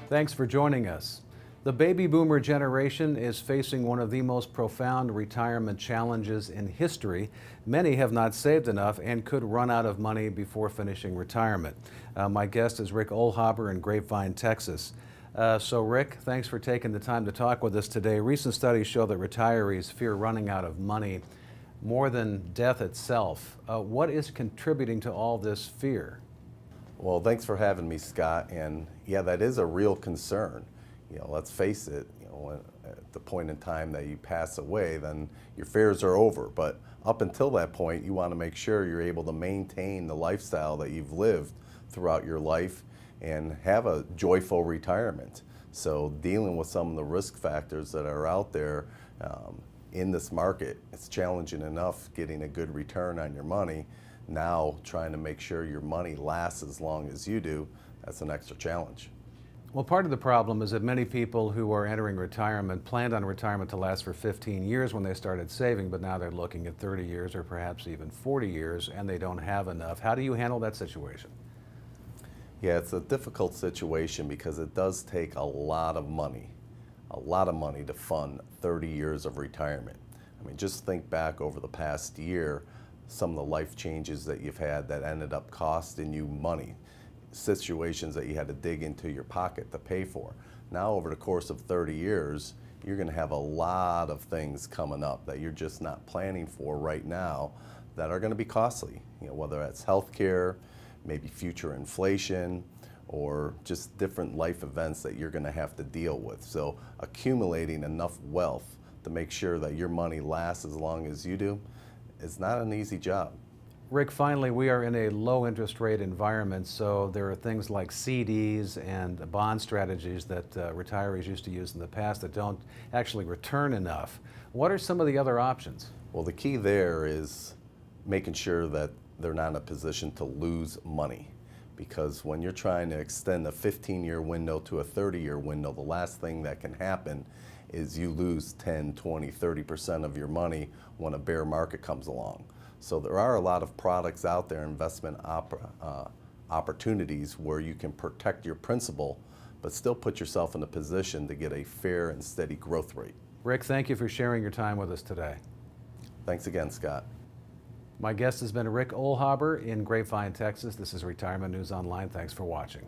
Thanks for joining us. The baby boomer generation is facing one of the most profound retirement challenges in history. Many have not saved enough and could run out of money before finishing retirement. My guest is Rick Ohlhaber in Grapevine, Texas. So Rick, thanks for taking the time to talk with us today. Recent studies show that retirees fear running out of money more than death itself. What is contributing to all this fear? Well, thanks for having me, Scott. And yeah, that is a real concern. Let's face it, at the point in time that you pass away, then your fears are over. But up until that point, you want to make sure you're able to maintain the lifestyle that you've lived throughout your life and have a joyful retirement. So dealing with some of the risk factors that are out there in this market, it's challenging enough getting a good return on your money. Now trying to make sure your money lasts as long as you do, that's an extra challenge. Well, part of the problem is that many people who are entering retirement planned on retirement to last for 15 years when they started saving, but now they're looking at 30 years or perhaps even 40 years and they don't have enough. How do you handle that situation? Yeah, it's a difficult situation because it does take a lot of money to fund 30 years of retirement. I mean, just think back over the past year, some of the life changes that you've had that ended up costing you money, situations that you had to dig into your pocket to pay for. Now over the course of 30 years, you're going to have a lot of things coming up that you're just not planning for right now that are going to be costly, whether that's healthcare, maybe future inflation, or just different life events that you're going to have to deal with. So accumulating enough wealth to make sure that your money lasts as long as you do is not an easy job. Rick, finally, we are in a low interest rate environment, so there are things like CDs and bond strategies that retirees used to use in the past that don't actually return enough. What are some of the other options? Well, the key there is making sure that they're not in a position to lose money, because when you're trying to extend a 15-year window to a 30-year window, the last thing that can happen is you lose 10, 20, 30% of your money when a bear market comes along. So there are a lot of products out there, investment opportunities where you can protect your principal, but still put yourself in a position to get a fair and steady growth rate. Rick, thank you for sharing your time with us today. Thanks again, Scott. My guest has been Rick Ohlhaber in Grapevine, Texas. This is Retirement News Online. Thanks for watching.